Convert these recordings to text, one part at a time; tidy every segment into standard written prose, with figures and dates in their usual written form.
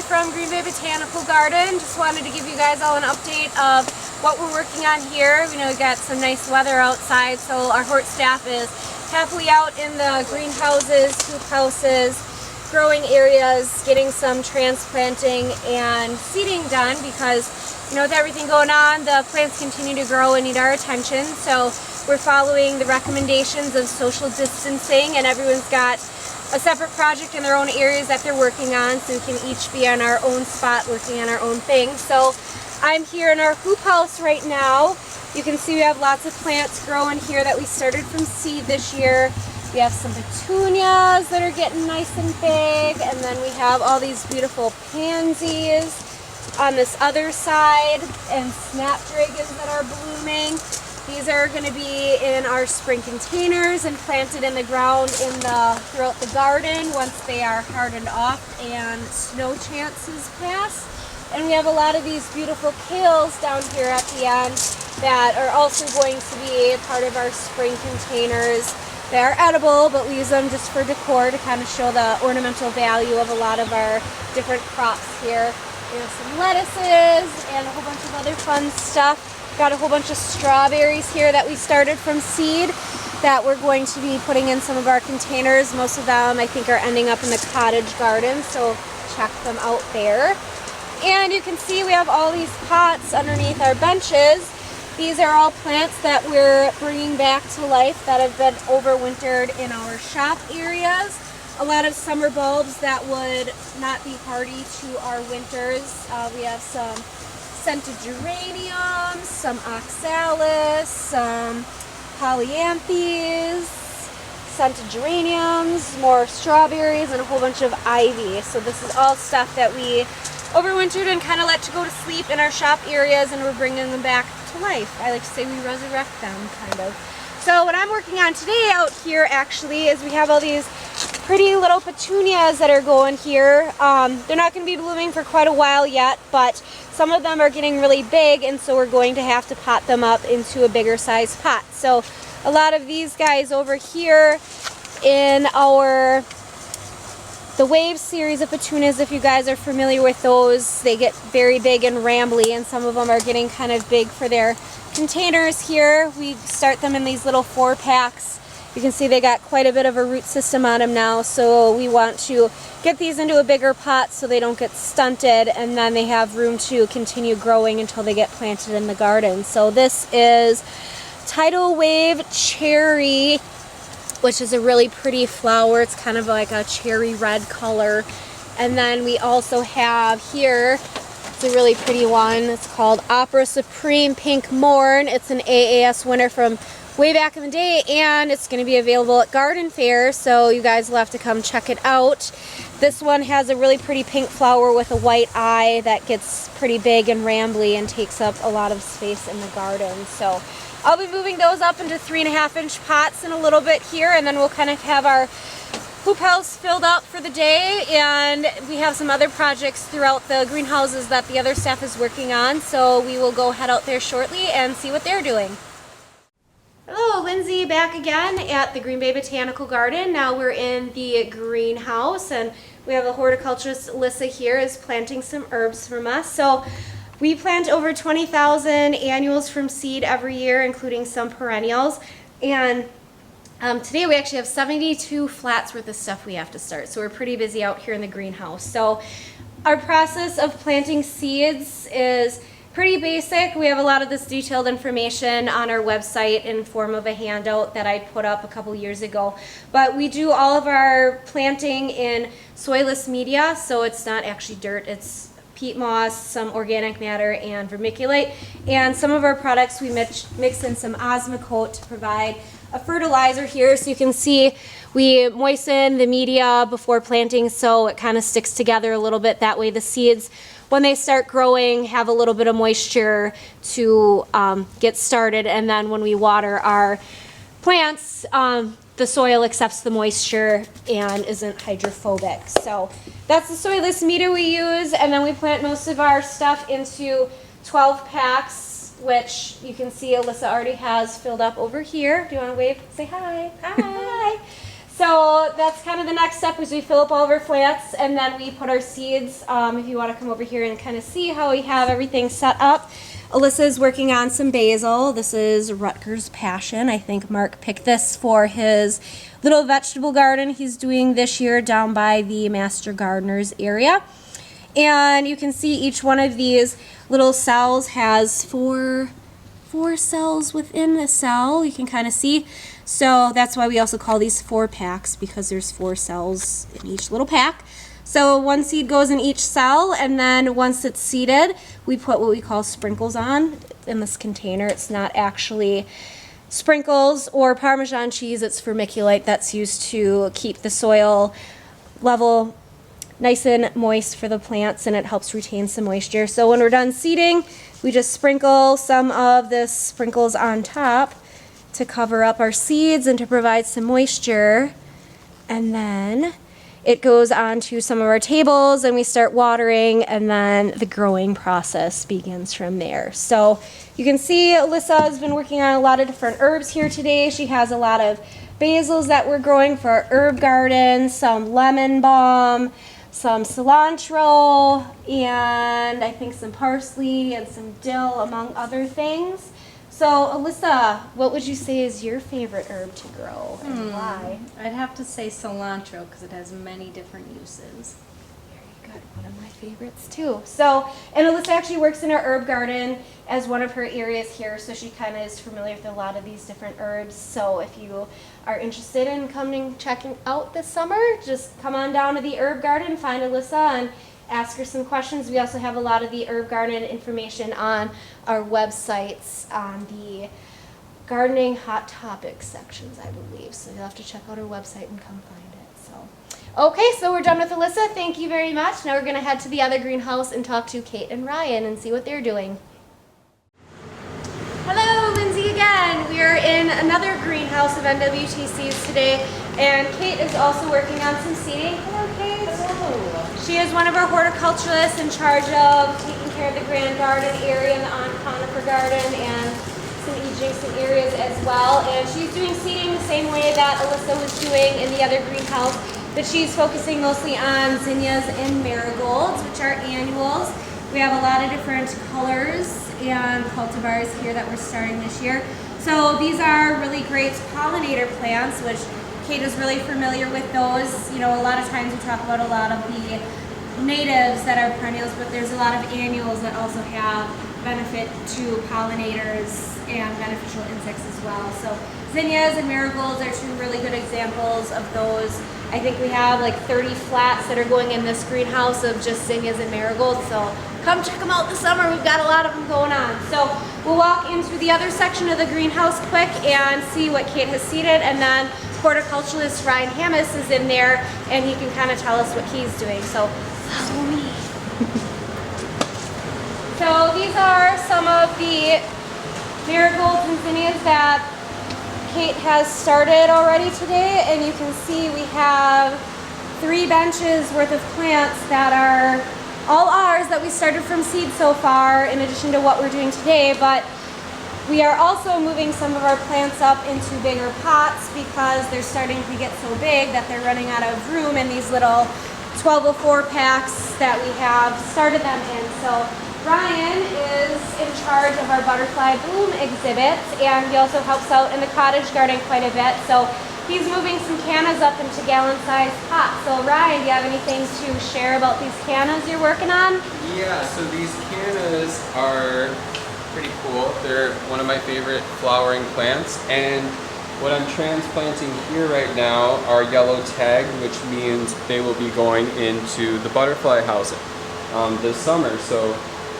from Green Bay Botanical Garden. Just wanted to give you guys all an update of what we're working on here. We know we got some nice weather outside, so our hort staff is happily out in the greenhouses, hoop houses, growing areas, getting some transplanting and seeding done because, you know, with everything going on, the plants continue to grow and need our attention. So we're following the recommendations of social distancing, and everyone's got a separate project in their own areas that they're working on, so we can each be on our own spot working on our own thing. So I'm here in our hoop house right now. You can see we have lots of plants growing here that we started from seed this year. We have some petunias that are getting nice and big, and then we have all these beautiful pansies on this other side and snapdragons that are blooming. These are going to be in our spring containers and planted in the ground throughout the garden once they are hardened off and snow chances pass. And we have a lot of these beautiful kales down here at the end that are also going to be part of our spring containers. They are edible, but we use them just for decor to kind of show the ornamental value of a lot of our different crops here. We have some lettuces and a whole bunch of other fun stuff. Got a whole bunch of strawberries here that we started from seed that we're going to be putting in some of our containers. Most of them I think are ending up in the cottage garden, so check them out there. And you can see we have all these pots underneath our benches. These are all plants that we're bringing back to life that have been overwintered in our shop areas. A lot of summer bulbs that would not be hardy to our winters. We have some scented geraniums, some oxalis, some polyanthes, scented geraniums, more strawberries, and a whole bunch of ivy. So this is all stuff that we overwintered and kind of let to go to sleep in our shop areas, and we're bringing them back to life. I like to say we resurrect them, kind of. So what I'm working on today out here actually is we have all these pretty little petunias that are going here. They're not going to be blooming for quite a while yet, but some of them are getting really big, and so we're going to have to pot them up into a bigger size pot. So a lot of these guys over here in the Wave series of petunias, if you guys are familiar with those, they get very big and rambly, and some of them are getting kind of big for their containers here. We start them in these little 4-packs. You can see they got quite a bit of a root system on them now, so we want to get these into a bigger pot so they don't get stunted, and then they have room to continue growing until they get planted in the garden. So this is Tidal Wave Cherry, which is a really pretty flower. It's kind of like a cherry red color. And then we also have here, it's a really pretty one. It's called Opera Supreme Pink Morn. It's an AAS winner from way back in the day, and it's going to be available at garden fair, so you guys will have to come check it out. This one has a really pretty pink flower with a white eye that gets pretty big and rambly and takes up a lot of space in the garden. So I'll be moving those up into 3.5-inch pots in a little bit here, and then we'll kind of have our hoop house filled up for the day, and we have some other projects throughout the greenhouses that the other staff is working on, so we will go head out there shortly and see what they're doing. Hello, Lindsay back again at the Green Bay Botanical Garden. Now we're in the greenhouse, and we have a horticulturist, Alyssa, here is planting some herbs from us. So we plant over 20,000 annuals from seed every year, including some perennials. And today we actually have 72 flats worth of stuff we have to start. So we're pretty busy out here in the greenhouse. So our process of planting seeds is pretty basic. We have a lot of this detailed information on our website in form of a handout that I put up a couple years ago. But we do all of our planting in soilless media, so it's not actually dirt, it's peat moss, some organic matter, and vermiculite. And some of our products we mix in some Osmocote to provide a fertilizer here. So you can see we moisten the media before planting so it kind of sticks together a little bit. That way the seeds, when they start growing, have a little bit of moisture to get started. And then when we water our plants, the soil accepts the moisture and isn't hydrophobic. So that's the soilless media we use, and then we plant most of our stuff into 12 packs, which you can see Alyssa already has filled up over here. Do you want to wave? Say hi. Hi. So that's kind of the next step is we fill up all of our plants and then we put our seeds. If you want to come over here and kind of see how we have everything set up. Alyssa is working on some basil. This is Rutgers Passion. I think Mark picked this for his little vegetable garden he's doing this year down by the Master Gardeners area. And you can see each one of these little cells has four cells within the cell. You can kind of see. So that's why we also call these 4 packs, because there's 4 cells in each little pack. So one seed goes in each cell, and then once it's seeded, we put what we call sprinkles on in this container. It's not actually sprinkles or Parmesan cheese, it's vermiculite that's used to keep the soil level nice and moist for the plants, and it helps retain some moisture. So when we're done seeding, we just sprinkle some of this sprinkles on top to cover up our seeds and to provide some moisture. And then it goes onto some of our tables and we start watering, and then the growing process begins from there. So you can see Alyssa has been working on a lot of different herbs here today. She has a lot of basils that we're growing for our herb garden, some lemon balm, some cilantro, and I think some parsley and some dill, among other things. So Alyssa, what would you say is your favorite herb to grow and why? I'd have to say cilantro because it has many different uses. Very good, one of my favorites too. So, and Alyssa actually works in our herb garden as one of her areas here, so she kind of is familiar with a lot of these different herbs. So if you are interested in coming checking out this summer, just come on down to the herb garden, find Alyssa, and ask her some questions. We also have a lot of the herb garden information on our websites on the gardening hot topics sections, I believe. So you'll have to check out our website and come find it. So, okay, so we're done with Alyssa. Thank you very much. Now we're going to head to the other greenhouse and talk to Kate and Ryan and see what they're doing. Hello, Lindsay again. We are in another greenhouse of NWTC's today, and Kate is also working on some seeding. Hello, Kate. Hello. She is one of our horticulturists in charge of taking care of the grand garden area and the conifer garden and some adjacent areas as well. And she's doing seeding the same way that Alyssa was doing in the other greenhouse, but she's focusing mostly on zinnias and marigolds, which are annuals. We have a lot of different colors and cultivars here that we're starting this year. So these are really great pollinator plants, which Kate is really familiar with those. You know, a lot of times we talk about a lot of the natives that are perennials, but there's a lot of annuals that also have benefit to pollinators and beneficial insects as well. So zinnias and marigolds are 2 really good examples of those. I think we have like 30 flats that are going in this greenhouse of just zinnias and marigolds. So come check them out this summer. We've got a lot of them going on. So we'll walk into the other section of the greenhouse quick and see what Kate has seeded, and then horticulturalist Ryan Hammis is in there and he can kind of tell us what he's doing. So follow me. So these are some of the marigolds and zinnias that Kate has started already today, and you can see we have 3 benches worth of plants that are all ours that we started from seed so far, in addition to what we're doing today. But we are also moving some of our plants up into bigger pots because they're starting to get so big that they're running out of room in these little 1204 packs that we have started them in. So Ryan is in charge of our butterfly bloom exhibits, and he also helps out in the cottage garden quite a bit. So he's moving some cannas up into gallon-sized pots. So Ryan, do you have anything to share about these cannas you're working on? Yeah, so these cannas are pretty cool. They're one of my favorite flowering plants, and what I'm transplanting here right now are yellow tagged, which means they will be going into the butterfly housing this summer. So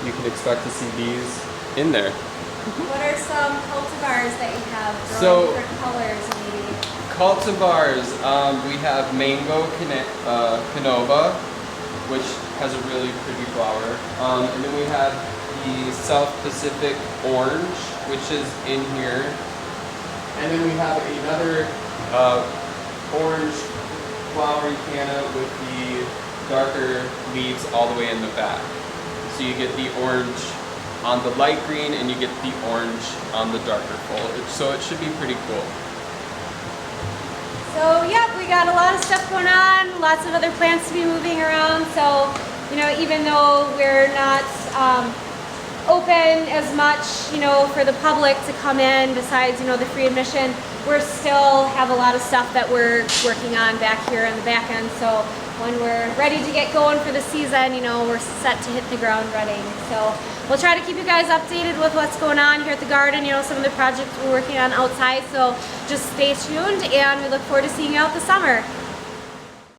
you can expect to see these in there. What are some cultivars that you have growing So, different colors maybe? Cultivars, we have Mango Canova, which has a really pretty flower. And then we have the South Pacific Orange, which is in here. And then we have another orange flowery canna with the darker leaves all the way in the back. So you get the orange on the light green and you get the orange on the darker foliage. So it should be pretty cool. So yeah, we got a lot of stuff going on, lots of other plants to be moving around. So, you know, even though we're not open as much, you know, for the public to come in besides, you know, the free admission, we're still have a lot of stuff that we're working on back here in the back end. So when we're ready to get going for the season, you know, we're set to hit the ground running. So we'll try to keep you guys updated with what's going on here at the garden, you know, some of the projects we're working on outside. So just stay tuned, and we look forward to seeing you out this summer.